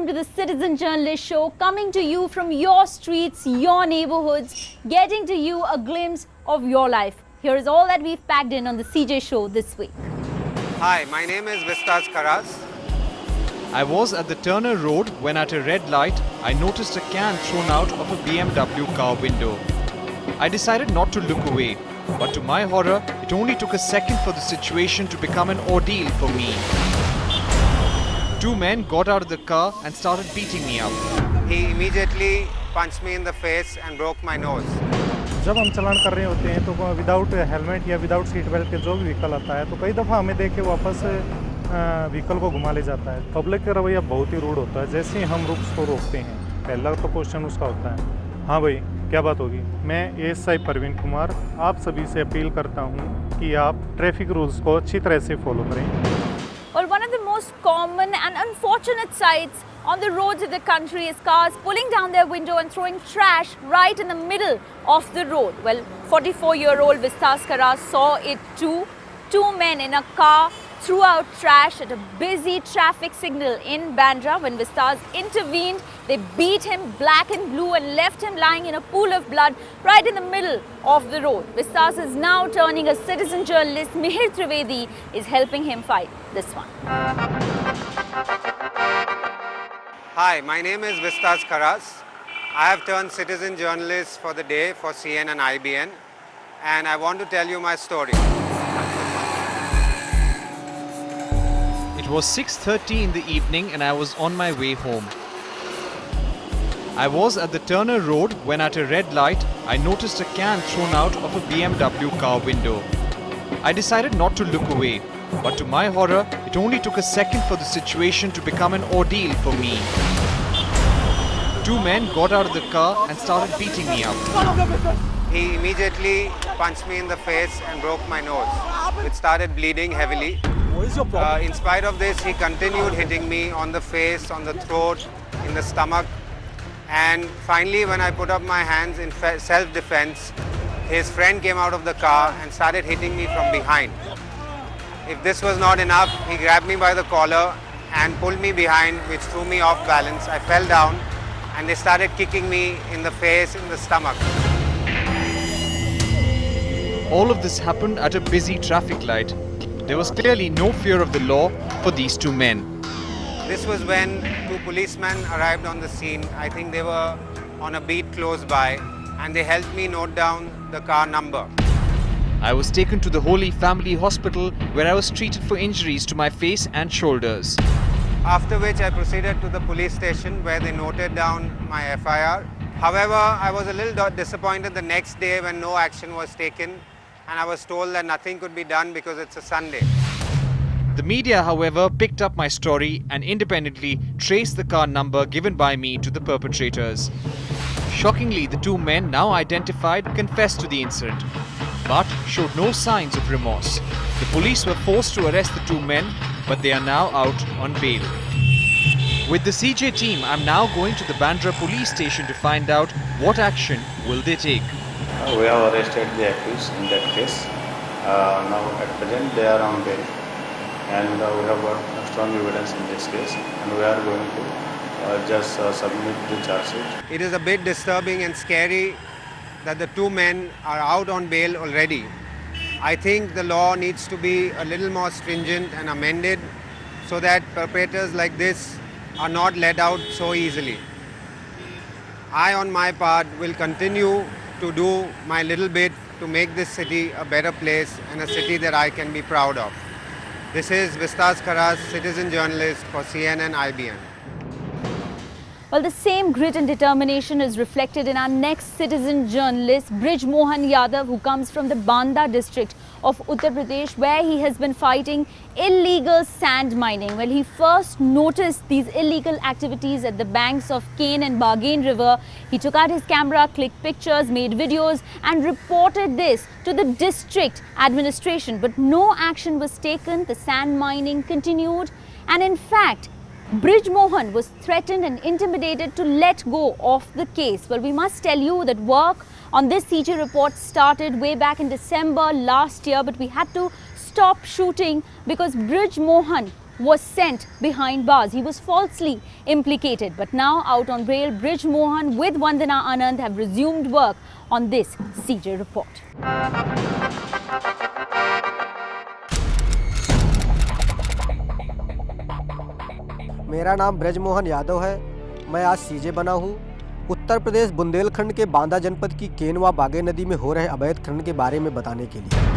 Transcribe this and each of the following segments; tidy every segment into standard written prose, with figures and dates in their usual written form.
welcome to the Citizen Journalist Show, coming to you from your streets, your neighborhoods, getting to you a glimpse of your life. Here is all that we've packed in on the CJ Show this week. Hi, my name is Vistas Karas. I was at the Turner Road when at a red light, I noticed a can thrown out of a BMW car window. I decided not to look away, but to my horror, it only took a second for the situation to become an ordeal for me. Two men got out of the car and started beating me up. He immediately punched me in the face and broke my nose. जब हम चलान कर रहे होते हैं तो without helmet या without seat belt के जो भी व्हीकल आता है तो कई दफ़ा हमें देख के वापस व्हीकल को घुमा ले जाता है। पब्लिक का रवैया बहुत ही रूड होता है। जैसे ही हम उसको रोकते हैं, पहला तो क्वेश्चन उसका होता है, हाँ भाई क्या बात होगी। मैं एएसआई परवीन कुमार आप सभी से अपील करता हूँ कि आप ट्रैफिक रूल्स को अच्छी तरह से फॉलो करें। Well, one of the most common and unfortunate sights on the roads of the country is cars pulling down their window and throwing trash right in the middle of the road. Well, 44-year-old Vistas Karas saw it too. Two men in a car threw out trash at a busy traffic signal in Bandra. When Vistas intervened, they beat him black and blue and left him lying in a pool of blood right in the middle of the road. Vistas is now turning a citizen journalist. Mihir Trivedi is helping him fight this one. Hi, my name is Vistas Karas. I have turned citizen journalist for the day for CN and IBN, and I want to tell you my story. It was 6:30 in the evening and I was on my way home. I was at the Turner Road when at a red light, I noticed a can thrown out of a BMW car window. I decided not to look away, but to my horror, it only took a second for the situation to become an ordeal for me. Two men got out of the car and started beating me up. He immediately punched me in the face and broke my nose, which started bleeding heavily. In spite of this, he continued hitting me on the face, on the throat, in the stomach. And finally, when I put up my hands in self-defense, his friend came out of the car and started hitting me from behind. If this was not enough, he grabbed me by the collar and pulled me behind, which threw me off balance. I fell down and they started kicking me in the face, in the stomach. All of this happened at a busy traffic light. There was clearly no fear of the law for these two men. This was when two policemen arrived on the scene. I think they were on a beat close by, and they helped me note down the car number. I was taken to the Holy Family Hospital where I was treated for injuries to my face and shoulders. After which I proceeded to the police station where they noted down my FIR. However, I was a little disappointed the next day when no action was taken, and I was told that nothing could be done because it's a Sunday. The media, however, picked up my story and independently traced the car number given by me to the perpetrators. Shockingly, the two men, now identified, confessed to the incident, but showed no signs of remorse. The police were forced to arrest the two men, but they are now out on bail. With the CJ team, I'm now going to the Bandra police station to find out what action will they take. We have arrested the accused in that case. Now at present they are on bail, and we have got strong evidence in this case, and we are going to just submit the charge sheet. It is a bit disturbing and scary that the two men are out on bail already. I think the law needs to be a little more stringent and amended so that perpetrators like this are not let out so easily. I, on my part, will continue to do my little bit to make this city a better place and a city that I can be proud of. This is Vistas Karas, citizen journalist for CNN IBN. Well, the same grit and determination is reflected in our next citizen journalist, Brij Mohan Yadav, who comes from the Banda district of Uttar Pradesh, where he has been fighting illegal sand mining. Well, he first noticed these illegal activities at the banks of Kane and Bargain River. He took out his camera, clicked pictures, made videos and reported this to the district administration. But no action was taken. The sand mining continued, and in fact, Brij Mohan was threatened and intimidated to let go of the case. Well, we must tell you that work on this CJ report started way back in December last year, but we had to stop shooting because Brij Mohan was sent behind bars. He was falsely implicated. But now, out on bail, Brij Mohan with Vandana Anand have resumed work on this CJ report. मेरा नाम ब्रज मोहन यादव है। मैं आज सीजे बना हूँ। उत्तर प्रदेश बुंदेलखंड के बांदा जनपद की केनवा बागे नदी में हो रहे अवैध खनन के बारे में बताने के लिए।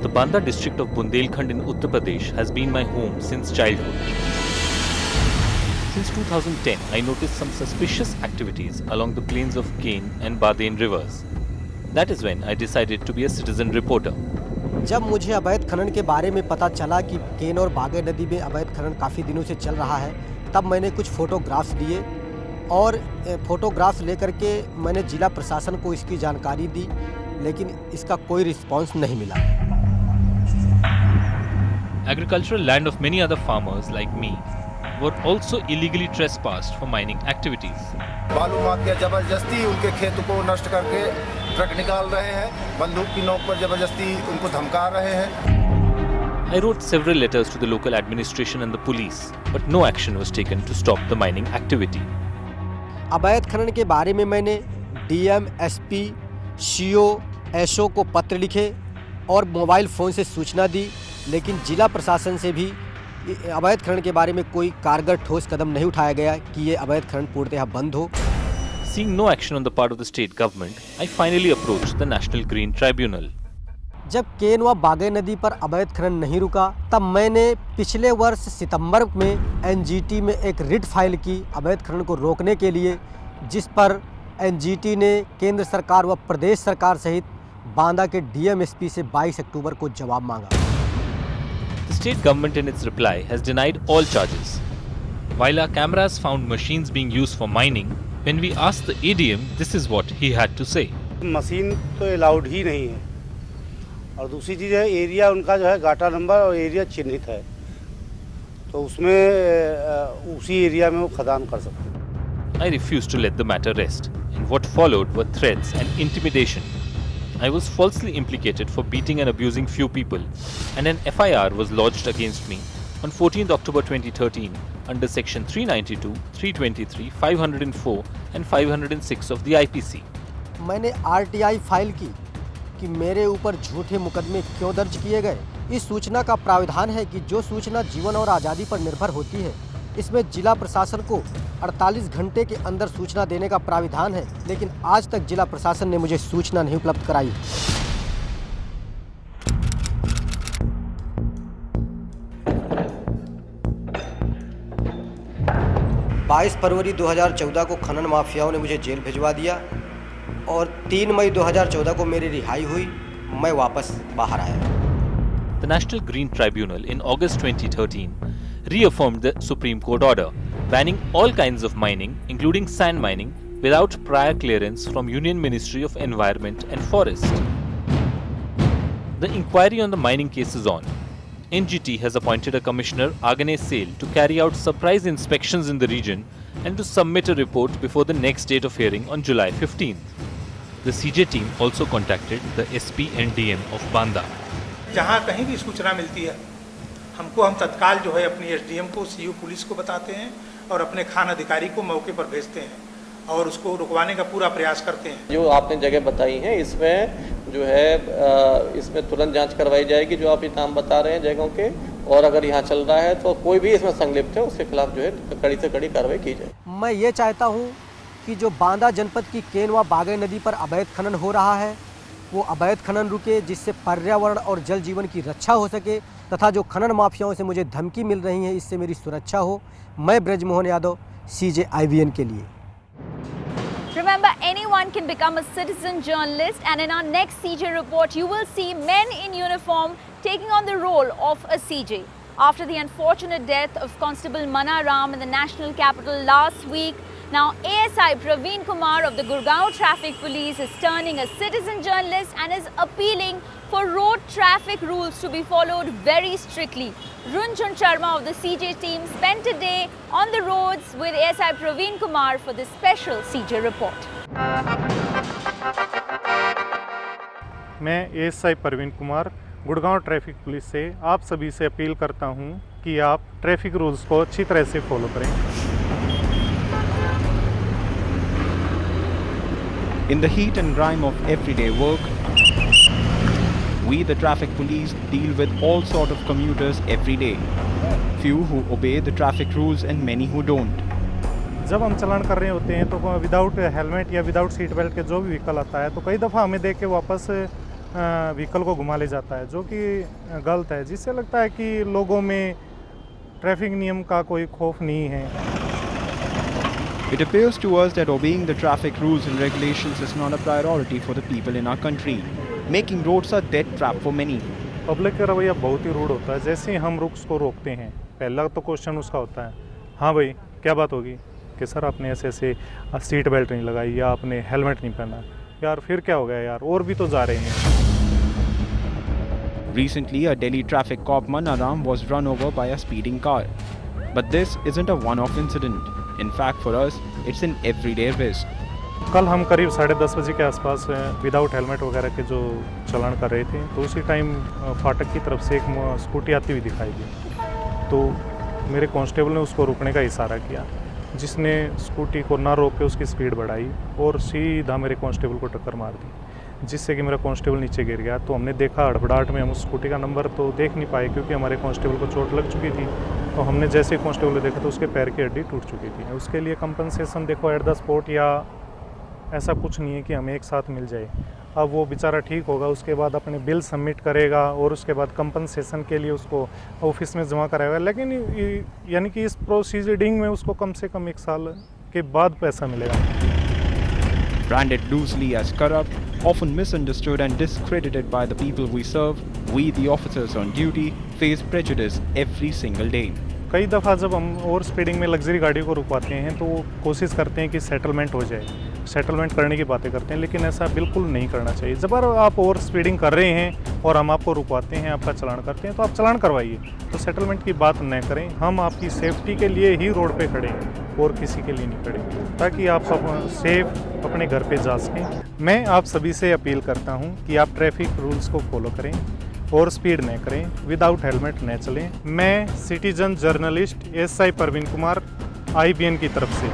The Banda district of Bundelkhand in Uttar Pradesh has been my home since childhood. Since 2010, I noticed some suspicious activities along the plains of Ken and Baden rivers. That is when I decided to be a citizen reporter. जब मुझे अवैध खनन के बारे में पता चला कि केन और बागे नदी में अवैध खनन काफ़ी दिनों से चल रहा है, तब मैंने कुछ फ़ोटोग्राफ्स लिए और फ़ोटोग्राफ्स लेकर के मैंने जिला प्रशासन को इसकी जानकारी दी, लेकिन इसका कोई रिस्पांस नहीं मिला। Agricultural land of many other farmers like me were also illegally trespassed for mining activities. बालू माफिया जबरदस्ती उनके खेतों को नष्ट करके ट्रक निकाल रहे हैं, बंदूक की नोक पर जबरदस्ती उनको धमका रहे हैं। I wrote several letters to the local administration and the police, but no action was taken to stop the mining activity. अवैध खनन के बारे में मैंने डीएम, एसपी, सीओ, एसओ को पत्र लिखे और मोबाइल फ़ोन से सूचना दी, लेकिन जिला प्रशासन से भी अवैध खनन के बारे में कोई कारगर ठोस कदम नहीं उठाया गया कि ये अवैध खनन पूर्णतः बंद हो। Seeing no action on the part of the state government, I finally approached the National Green Tribunal. जब केन व बागे नदी पर अवैध खनन नहीं रुका, तब मैंने पिछले वर्ष सितंबर में एनजीटी में एक रिट फाइल की अवैध खनन को रोकने के लिए, जिस पर एनजीटी ने केंद्र सरकार व प्रदेश सरकार सहित बांदा के डीएम एसपी से 22 अक्टूबर को जवाब मांगा। The state government in its reply has denied all charges. While our cameras found machines being used for mining, when we asked the ADM, this is what he had to say. Machine तो allowed ही नहीं है, और दूसरी चीज़ है area उनका जो है गाटा number और एरिया चिन्हित है, तो उसमें उसी एरिया में वो खदान कर सकते हैं। I refused to let the matter rest, and what followed were threats and intimidation. I was falsely implicated for beating and abusing few people, and an FIR was lodged against me on 14th October 2013 under section 392, 323, 504 and 506 of the IPC. मैंने RTI file की कि मेरे ऊपर झूठे मुकदमे क्यों दर्ज किए गए। इस सूचना का प्रावधान है कि जो सूचना जीवन और आज़ादी पर निर्भर होती है, इसमें जिला प्रशासन को 48 घंटे के अंदर सूचना देने का प्राविधान है, लेकिन आज तक जिला प्रशासन ने मुझे सूचना नहीं उपलब्ध कराई। बाईस फरवरी 2014 को खनन माफियाओं ने मुझे जेल भिजवा दिया और 3 मई 2014 को मेरी रिहाई हुई। मैं वापस बाहर आया। The National Green Tribunal in August 2013 reaffirmed the Supreme Court order banning all kinds of mining, including sand mining, without prior clearance from Union Ministry of Environment and Forest. The inquiry on the mining case is on. NGT has appointed a commissioner, Agane Sale, to carry out surprise inspections in the region and to submit a report before the next date of hearing on July 15th. The CJ team also contacted the SP and DM of Banda. जहाँ कहीं भी सूचना मिलती है हम तत्काल जो है अपनी एसडीएम को, सीयू पुलिस को बताते हैं और अपने खान अधिकारी को मौके पर भेजते हैं और उसको रुकवाने का पूरा प्रयास करते हैं। जो आपने जगह बताई है इसमें जो है इसमें तुरंत जांच करवाई जाएगी, जो आप ये नाम बता रहे हैं जगहों के, और अगर यहाँ चल रहा है तो कोई भी इसमें संलिप्त है उसके खिलाफ जो है कड़ी से कड़ी कार्रवाई की जाए। मैं ये चाहता हूँ कि जो बांदा जनपद की केन व बागे नदी पर अवैध खनन हो रहा है वो अवैध खनन रुके, जिससे पर्यावरण और जल जीवन की रक्षा हो सके, तथा जो खनन माफियाओं से मुझे धमकी मिल रही है इससे मेरी सुरक्षा हो। मैं ब्रज मोहन यादव, CJ IVN के लिए। Remember, anyone can become a citizen journalist, and in our next CJ report, you will see men in uniform taking on the role of a CJ. After the unfortunate death of Constable Mana Ram in the national capital last week, now ASI Praveen Kumar of the Gurgaon Traffic Police is turning a citizen journalist and is appealing for road traffic rules to be followed very strictly. Runjhun Sharma of the CJ team spent a day on the roads with ASI Praveen Kumar for this special CJ report. मैं ASI Parveen Kumar Gurgaon traffic police से आप सभी से appeal करता हूं कि आप traffic rules को अच्छी तरह से फॉलो करें। In the heat and grime of everyday work, we the traffic police deal with all sort of commuters every day. Few who obey the traffic rules and many who don't. जब हम चलान कर रहे होते हैं तो without helmet या without seat belt के जो भी व्हीकल आता है तो कई दफ़ा हमें देख के वापस व्हीकल को घुमा ले जाता है, जो कि गलत है, जिससे लगता है कि लोगों में ट्रैफिक नियम का कोई खौफ नहीं है। It appears to us that obeying the traffic rules and regulations is not a priority for the people in our country, making roads a death trap for many. Public का रवैया बहुत ही रूड होता है। जैसे ही हम रुख को रोकते हैं, पहला तो क्वेश्चन उसका होता है, हाँ भाई क्या बात होगी, कि सर आपने ऐसे ऐसे सीट बेल्ट नहीं लगाई या आपने हेलमेट नहीं पहना। यार फिर क्या हो गया यार, और भी तो जा रहे हैं। Recently, a Delhi traffic cop Manaram was run over by a speeding car. But this isn't a one-off incident. In fact, for us, it's an everyday risk. कल हम करीब 10:30 बजे के आसपास विदाउट हेलमेट वगैरह के जो चलान कर रहे थे, तो उसी टाइम फाटक की तरफ से एक स्कूटी आती हुई दिखाई दी। तो मेरे कांस्टेबल ने उसको रुकने का इशारा किया, जिसने स्कूटी को ना रोक के उसकी स्पीड बढ़ाई और सीधा मेरे कांस्टेबल को टक्कर मार दी, जिससे कि मेरा कांस्टेबल नीचे गिर गया। तो हमने देखा, हड़बड़ाहट में हम उस स्कूटी का नंबर तो देख नहीं पाए क्योंकि हमारे कांस्टेबल को चोट लग चुकी थी। तो हमने जैसे ही कांस्टेबल को देखा तो उसके पैर की हड्डी टूट चुकी थी। उसके लिए कंपनसेशन देखो एट द स्पॉट या ऐसा कुछ नहीं है कि हमें एक साथ मिल जाए। अब वो बेचारा ठीक होगा, उसके बाद अपने बिल सबमिट करेगा और उसके बाद कंपनसेशन के लिए उसको ऑफिस में जमा कराएगा। लेकिन यानी कि इस प्रोसीडिंग में उसको कम से कम 1 साल के बाद पैसा मिलेगा। Branded loosely as corrupt, often misunderstood and discredited by the people we serve, we the officers on duty face prejudice every single day. कई दफ़ा जब हम ओवर स्पीडिंग में लग्जरी गाड़ी को रुकवाते हैं तो कोशिश करते हैं कि सेटलमेंट हो जाए, सेटलमेंट करने की बातें करते हैं, लेकिन ऐसा बिल्कुल नहीं करना चाहिए। जब आप ओवर स्पीडिंग कर रहे हैं और हम आपको रुकवाते हैं, आपका चालान करते हैं, तो आप चालान करवाइए, तो सेटलमेंट की बात न करें। हम आपकी सेफ्टी के लिए ही रोड पे खड़े हैं और किसी के लिए नहीं खड़े, ताकि आप सेफ अपने घर पे जा सकें। मैं आप सभी से अपील करता हूं कि आप ट्रैफिक रूल्स को फॉलो करें और स्पीड न करें, विदाउट हेलमेट न चलें। मैं citizen journalist ASI Parveen Kumar IBN की तरफ से।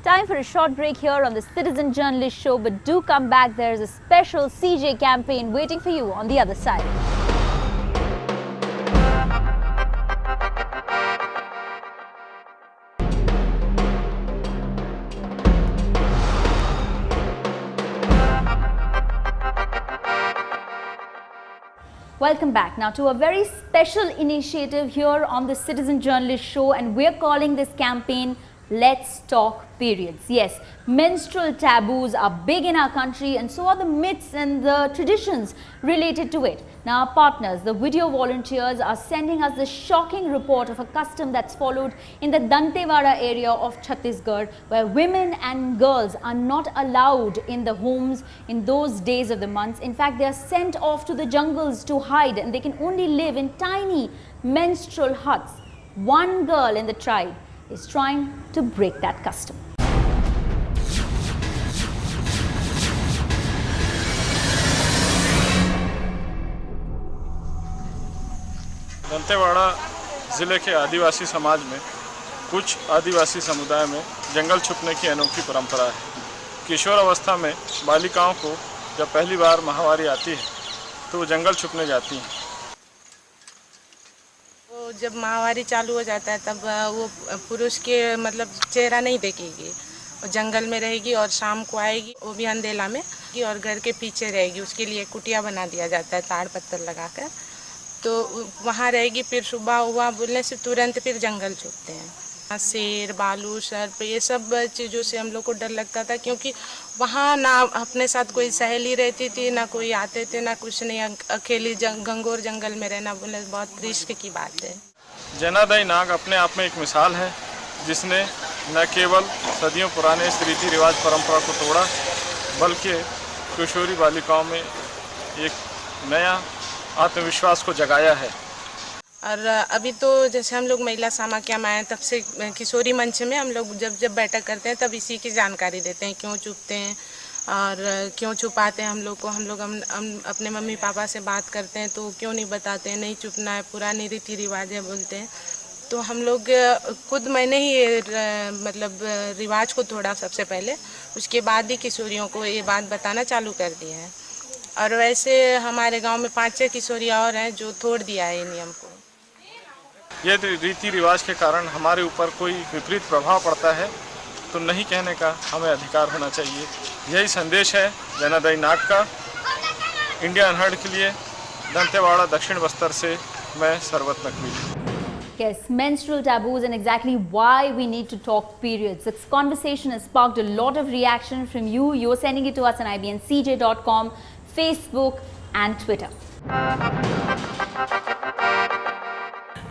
Time for a short break here on the Citizen Journalist Show, but do come back. There's a special CJ campaign waiting for you on the other side. Welcome back now to a very special initiative here on the Citizen Journalist Show, and we're calling this campaign Let's Talk Periods. Yes, menstrual taboos are big in our country, and so are the myths and the traditions related to it. Now our partners, the video volunteers, are sending us this shocking report of a custom that's followed in the Dantewada area of Chhattisgarh, where women and girls are not allowed in the homes in those days of the months. In fact, they are sent off to the jungles to hide, and they can only live in tiny menstrual huts. One girl in the tribe is trying to break that custom. Dantewada ज़िले के आदिवासी समाज में कुछ आदिवासी समुदाय में जंगल छुपने की अनोखी परंपरा है। किशोर अवस्था में बालिकाओं को जब पहली बार माहवारी आती है तो वो जंगल छुपने जाती हैं। जब माहवारी चालू हो जाता है तब वो पुरुष के मतलब चेहरा नहीं देखेगी, वो जंगल में रहेगी और शाम को आएगी, वो भी अंधेला में, और घर के पीछे रहेगी। उसके लिए कुटिया बना दिया जाता है ताड़ पत्थर लगाकर, तो वहाँ रहेगी। फिर सुबह हुआ बोलने से तुरंत फिर जंगल छुपते हैं। शेर, भालू, सर्प, ये सब चीज़ों से हम लोग को डर लगता था, क्योंकि वहाँ ना अपने साथ कोई सहेली रहती थी, ना कोई आते थे, ना कुछ नहीं। अकेली घंघोर जंगल में रहना बोले बहुत रिस्क की बात है। जनादाई नाग अपने आप में एक मिसाल है, जिसने न केवल सदियों पुराने इस रीति रिवाज परंपरा को तोड़ा, बल्कि किशोरी बालिकाओं में एक नया आत्मविश्वास को जगाया है। और अभी तो जैसे हम लोग महिला समाख्या में आए, तब से किशोरी मंच में हम लोग जब बैठक करते हैं तब इसी की जानकारी देते हैं, क्यों चुपते हैं और क्यों छुपाते हैं हम लोग को, हम अपने मम्मी पापा से बात करते हैं तो क्यों नहीं बताते हैं, नहीं छुपना है, पुरानी रीति रिवाज है बोलते हैं। तो हम लोग खुद मैंने ही मतलब रिवाज को तोड़ा सबसे पहले, उसके बाद ही किशोरियों को ये बात बताना चालू कर दिया है। और वैसे हमारे गांव में 5-6 किशोरियाँ और हैं जो तोड़ दिया है नियम को। ये रीति रिवाज के कारण हमारे ऊपर कोई विपरीत प्रभाव पड़ता है तो नहीं कहने का हमें अधिकार होना चाहिए। यही संदेश है जनादय नाग का। इंडिया अनहर्ड के लिए दंतेवाड़ा दक्षिण बस्तर से मैं Sarwat Naqvi. Yes, menstrual taboos and exactly why we need to talk periods. This conversation has sparked a lot of reaction from you. You're sending it to us on ibncj.com, Facebook and Twitter.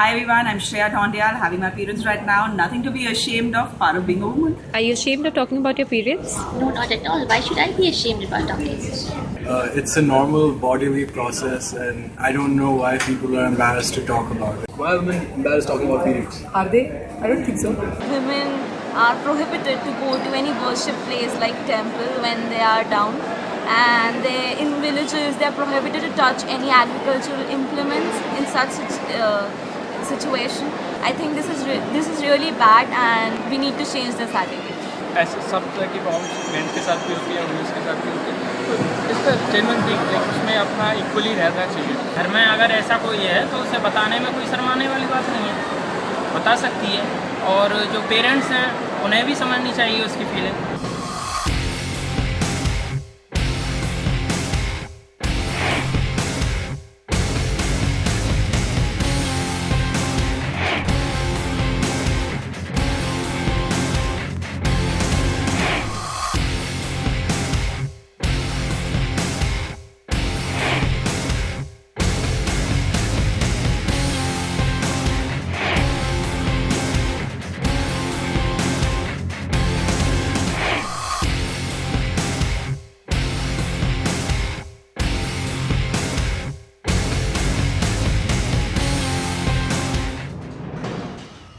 Hi everyone, I'm Shreya Dhondial, having my periods right now. Nothing to be ashamed of, part of being a woman. Are you ashamed of talking about your periods? No, not at all. Why should I be ashamed about talking? It's a normal bodily process and I don't know why people are embarrassed to talk about it. Why are women embarrassed talking about periods? Are they? I don't think so. Women are prohibited to go to any worship place like temple when they are down, and in villages they are prohibited to touch any agricultural implements in such situation. I think this is really bad and we need to change this attitude. ऐसे सब तरह की problems mains के साथ भी होती है, women's के साथ भी होती है, तो इसका जेन्युइन थिंग उसमें अपना इक्वली रहना चाहिए। घर में अगर ऐसा कोई है तो उसे बताने में कोई शर्माने वाली बात नहीं है, बता सकती है। और जो पेरेंट्स हैं उन्हें भी समझनी चाहिए उसकी feeling.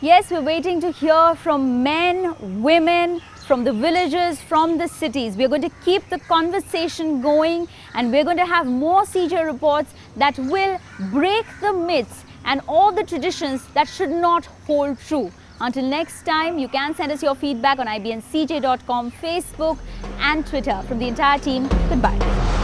Yes, we're waiting to hear from men, women, from the villages, from the cities. We're going to keep the conversation going and we're going to have more CJ reports that will break the myths and all the traditions that should not hold true. Until next time, you can send us your feedback on ibncj.com, Facebook and Twitter. From the entire team, goodbye.